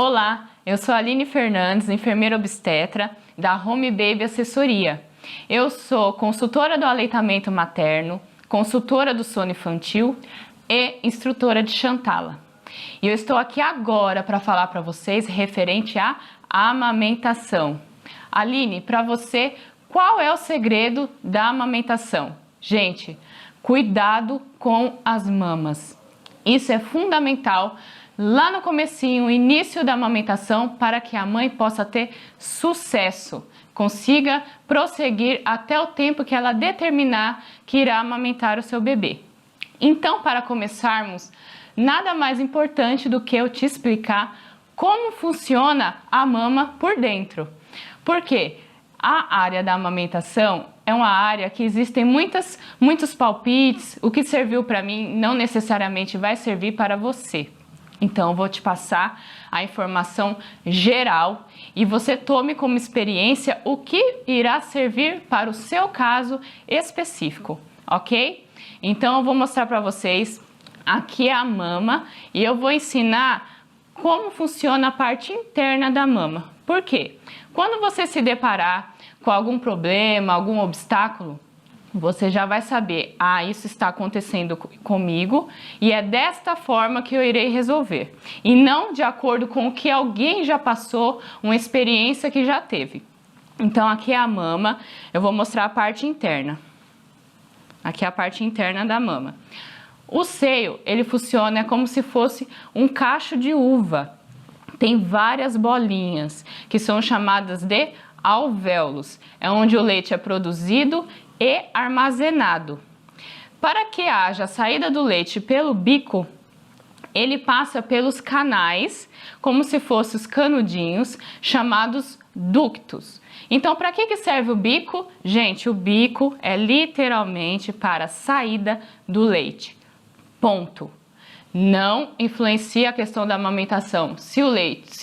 Olá, eu sou a Aline Fernandes, enfermeira obstetra da Home Baby Assessoria. Eu sou consultora do aleitamento materno, consultora do sono infantil e instrutora de Chantala. E eu estou aqui agora para falar para vocês referente à amamentação. Aline, para você, qual é o segredo da amamentação? Gente, cuidado com as mamas. Isso é fundamental lá no comecinho, início da amamentação, para que a mãe possa ter sucesso, consiga prosseguir até o tempo que ela determinar que irá amamentar o seu bebê. Então, para começarmos, nada mais importante do que eu te explicar como funciona a mama por dentro. Porque a área da amamentação é uma área que existem muitos palpites, o que serviu para mim não necessariamente vai servir para você. Então, eu vou te passar a informação geral e você tome como experiência o que irá servir para o seu caso específico, ok? Então, eu vou mostrar para vocês aqui a mama e eu vou ensinar como funciona a parte interna da mama. Por quê? Quando você se deparar com algum problema, algum obstáculo, você já vai saber, isso está acontecendo comigo e é desta forma que eu irei resolver. E não de acordo com o que alguém já passou, uma experiência que já teve. Então, aqui é a mama, eu vou mostrar a parte interna. Aqui é a parte interna da mama. O seio, ele funciona como se fosse um cacho de uva. Tem várias bolinhas, que são chamadas de alvéolos. É onde o leite é produzido e armazenado. Para que haja a saída do leite pelo bico, ele passa pelos canais, como se fossem os canudinhos, chamados ductos. Então, para que serve o bico? Gente, o bico é literalmente para a saída do leite. Ponto. Não influencia a questão da amamentação, se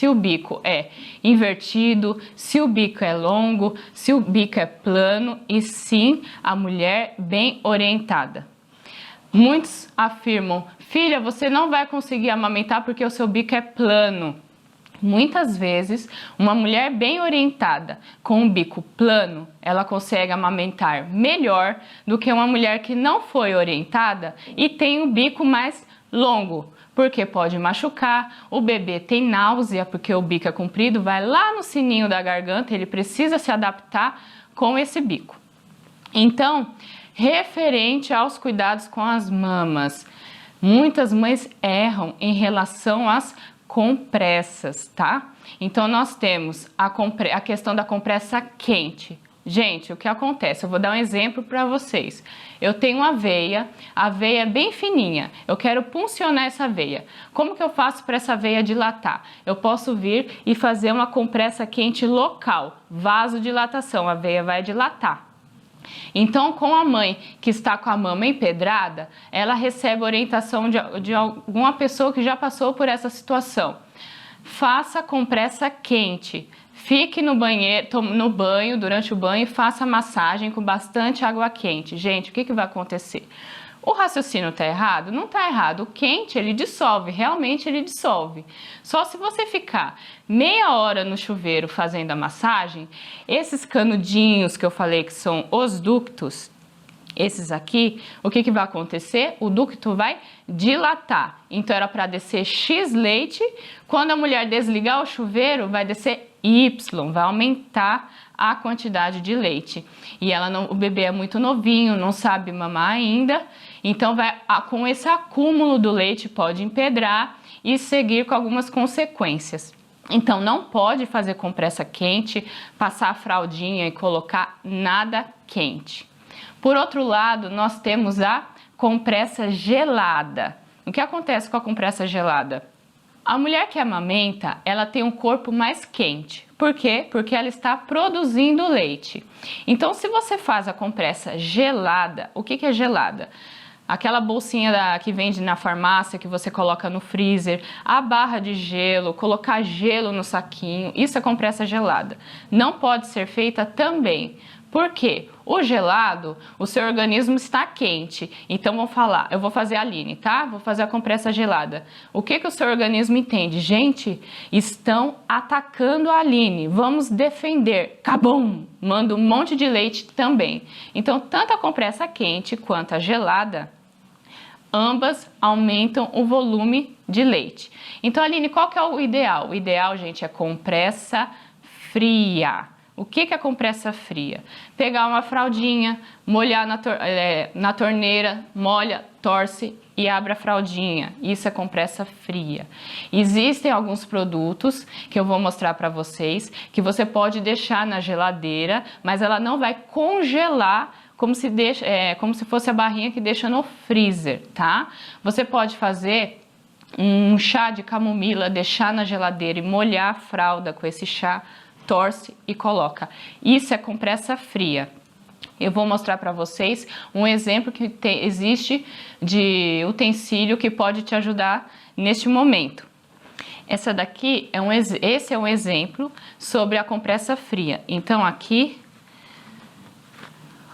o bico é invertido, se o bico é longo, se o bico é plano, e sim a mulher bem orientada. Muitos afirmam, filha, você não vai conseguir amamentar porque o seu bico é plano. Muitas vezes, uma mulher bem orientada, com um bico plano, ela consegue amamentar melhor do que uma mulher que não foi orientada e tem um bico mais longo, porque pode machucar, o bebê tem náusea, porque o bico é comprido, vai lá no sininho da garganta, ele precisa se adaptar com esse bico. Então, referente aos cuidados com as mamas, muitas mães erram em relação às compressas, tá? Então, nós temos a questão da compressa quente. Gente, o que acontece? Eu vou dar um exemplo para vocês. Eu tenho uma veia, a veia é bem fininha, eu quero puncionar essa veia. Como que eu faço para essa veia dilatar? Eu posso vir e fazer uma compressa quente local, vasodilatação, a veia vai dilatar. Então, com a mãe que está com a mama empedrada, ela recebe orientação de alguma pessoa que já passou por essa situação. Faça compressa quente. Fique no banho, durante o banho, e faça massagem com bastante água quente. Gente, o que vai acontecer? O raciocínio está errado? Não está errado. O quente, ele dissolve, realmente ele dissolve. Só se você ficar meia hora no chuveiro fazendo a massagem, esses canudinhos que eu falei que são os ductos, esses aqui, o que vai acontecer? O ducto vai dilatar. Então, era para descer X leite. Quando a mulher desligar o chuveiro, vai descer Y, vai aumentar a quantidade de leite. E o bebê é muito novinho, não sabe mamar ainda. Então, com esse acúmulo do leite, pode empedrar e seguir com algumas consequências. Então, não pode fazer compressa quente, passar a fraldinha e colocar nada quente. Por outro lado, nós temos a compressa gelada. O que acontece com a compressa gelada? A mulher que amamenta, ela tem um corpo mais quente. Por quê? Porque ela está produzindo leite. Então, se você faz a compressa gelada, o que é gelada? Aquela bolsinha que vende na farmácia, que você coloca no freezer, a barra de gelo, colocar gelo no saquinho, isso é compressa gelada. Não pode ser feita também. Por quê? O gelado, o seu organismo está quente. Então, eu vou fazer a Aline, tá? Vou fazer a compressa gelada. O que o seu organismo entende? Gente, estão atacando a Aline. Vamos defender. Cabum! Manda um monte de leite também. Então, tanto a compressa quente quanto a gelada, ambas aumentam o volume de leite. Então, Aline, qual que é o ideal? O ideal, gente, é compressa fria. O que é compressa fria? Pegar uma fraldinha, molhar na torneira, molha, torce e abre a fraldinha. Isso é compressa fria. Existem alguns produtos que eu vou mostrar para vocês que você pode deixar na geladeira, mas ela não vai congelar como se fosse a barrinha que deixa no freezer, tá? Você pode fazer um chá de camomila, deixar na geladeira e molhar a fralda com esse chá, torce e coloca. Isso é compressa fria. Eu vou mostrar para vocês um exemplo que existe de utensílio que pode te ajudar neste momento. Esse é um exemplo sobre a compressa fria. Então aqui,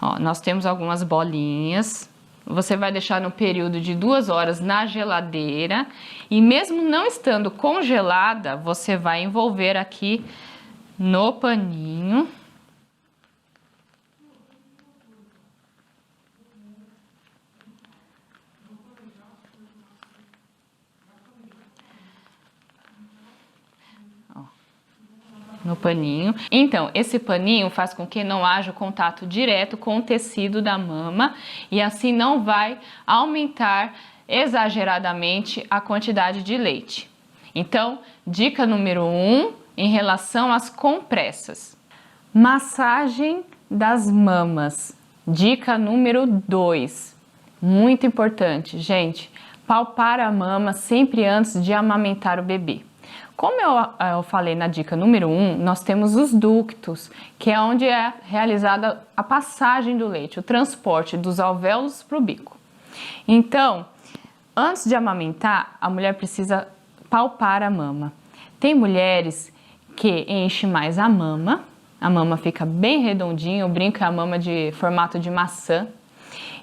ó, nós temos algumas bolinhas. Você vai deixar no período de 2 horas na geladeira e mesmo não estando congelada, você vai envolver aqui no paninho. Ó, no paninho. Então, esse paninho faz com que não haja contato direto com o tecido da mama e assim não vai aumentar exageradamente a quantidade de leite. Então, dica número 1, em relação às compressas. Massagem das mamas. Dica número 2. Muito importante, gente. Palpar a mama sempre antes de amamentar o bebê. Como eu falei na dica número 1, nós temos os ductos, que é onde é realizada a passagem do leite, o transporte dos alvéolos para o bico. Então, antes de amamentar, a mulher precisa palpar a mama. Tem mulheres que enche mais a mama fica bem redondinha, eu brinco que é a mama de formato de maçã.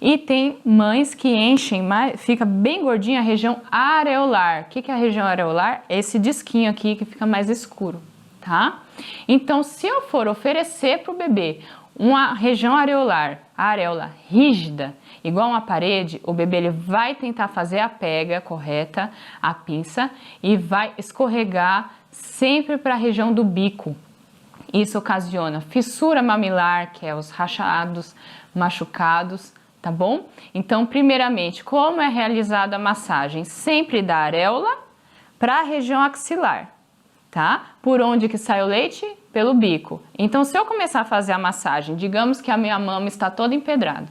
E tem mães que enchem mais, fica bem gordinha a região areolar. O que é a região areolar? É esse disquinho aqui que fica mais escuro, tá? Então, se eu for oferecer para o bebê uma região areolar, a areola rígida, igual uma parede, o bebê ele vai tentar fazer a pega correta, a pinça, e vai escorregar sempre para a região do bico. Isso ocasiona fissura mamilar, que é os rachados, machucados, tá bom? Então, primeiramente, como é realizada a massagem? Sempre da areola para a região axilar, tá? Por onde que sai o leite? Pelo bico. Então, se eu começar a fazer a massagem, digamos que a minha mama está toda empedrada.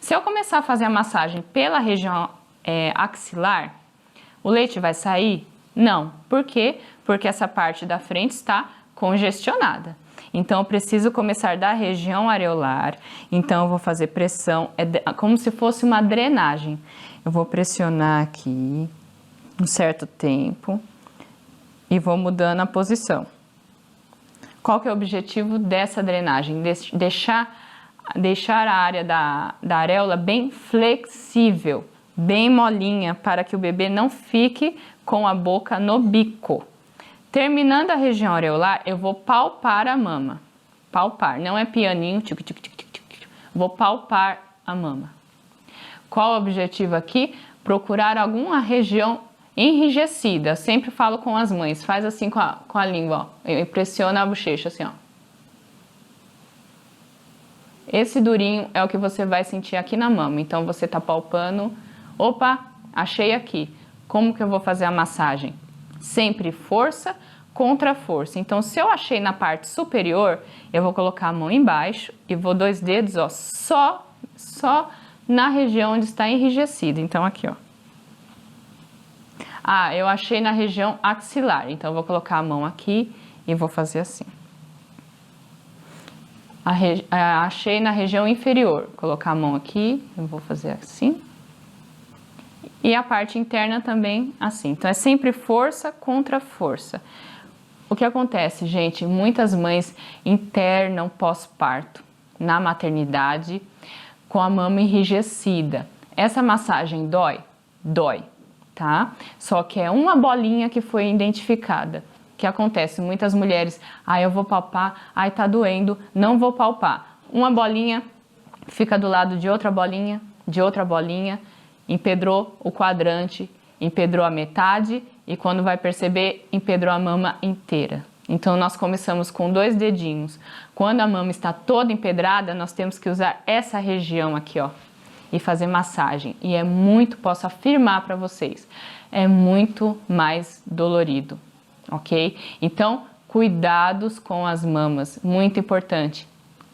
Se eu começar a fazer a massagem pela região axilar, o leite vai sair? Não. Por quê? Porque essa parte da frente está congestionada. Então, eu preciso começar da região areolar. Então, eu vou fazer pressão, como se fosse uma drenagem. Eu vou pressionar aqui um certo tempo e vou mudando a posição. Qual que é o objetivo dessa drenagem? Deixar a área da areola bem flexível, bem molinha, para que o bebê não fique com a boca no bico. Terminando a região areolar, eu vou palpar a mama. Palpar, não é pianinho, tic, tic, tic, tic, tic. Vou palpar a mama. Qual o objetivo aqui? Procurar alguma região enrijecida. Eu sempre falo com as mães, faz assim com a língua, ó. Pressiona a bochecha assim, ó. Esse durinho é o que você vai sentir aqui na mama. Então, você tá palpando. Opa, achei aqui. Como que eu vou fazer a massagem? Sempre força contra força. Então, se eu achei na parte superior, eu vou colocar a mão embaixo e vou 2 dedos, ó, só na região onde está enrijecido. Então, aqui, ó. Ah, eu achei na região axilar. Então, eu vou colocar a mão aqui e vou fazer assim. Achei na região inferior. Colocar a mão aqui, eu vou fazer assim. E a parte interna também assim. Então, é sempre força contra força. O que acontece, gente? Muitas mães internam pós-parto. na maternidade com a mama enrijecida. Essa massagem dói? Dói, tá? Só que é uma bolinha que foi identificada. O que acontece? Muitas mulheres, eu vou palpar, tá doendo, não vou palpar. Uma bolinha fica do lado de outra bolinha, empedrou o quadrante, empedrou a metade e quando vai perceber, empedrou a mama inteira. Então nós começamos com 2 dedinhos. Quando a mama está toda empedrada, nós temos que usar essa região aqui, ó, e fazer massagem. E posso afirmar para vocês, é muito mais dolorido, ok? Então, cuidados com as mamas, muito importante.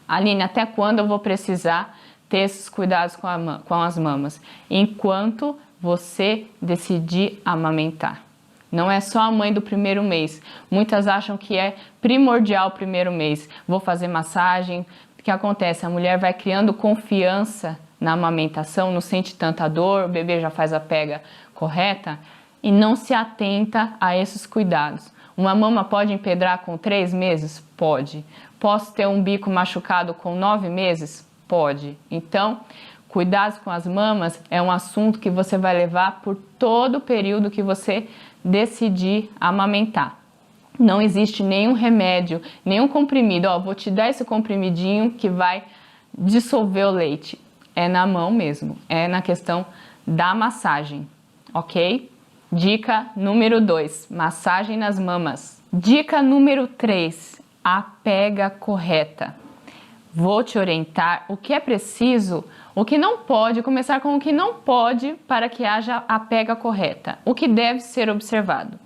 Aline, até quando eu vou precisar ter esses cuidados com as mamas? Enquanto você decidir amamentar. Não é só a mãe do primeiro mês. Muitas acham que é primordial o primeiro mês. Vou fazer massagem. O que acontece? A mulher vai criando confiança na amamentação, não sente tanta dor, o bebê já faz a pega correta e não se atenta a esses cuidados. Uma mama pode empedrar com 3 meses? Pode. Posso ter um bico machucado com 9 meses? Pode. Então, cuidados com as mamas é um assunto que você vai levar por todo o período que você decidir amamentar. Não existe nenhum remédio, nenhum comprimido. Vou te dar esse comprimidinho que vai dissolver o leite. É na mão mesmo, é na questão da massagem, ok? Dica número 2, massagem nas mamas. Dica número 3, a pega correta. Vou te orientar o que é preciso, o que não pode, começar com o que não pode para que haja a pega correta. O que deve ser observado.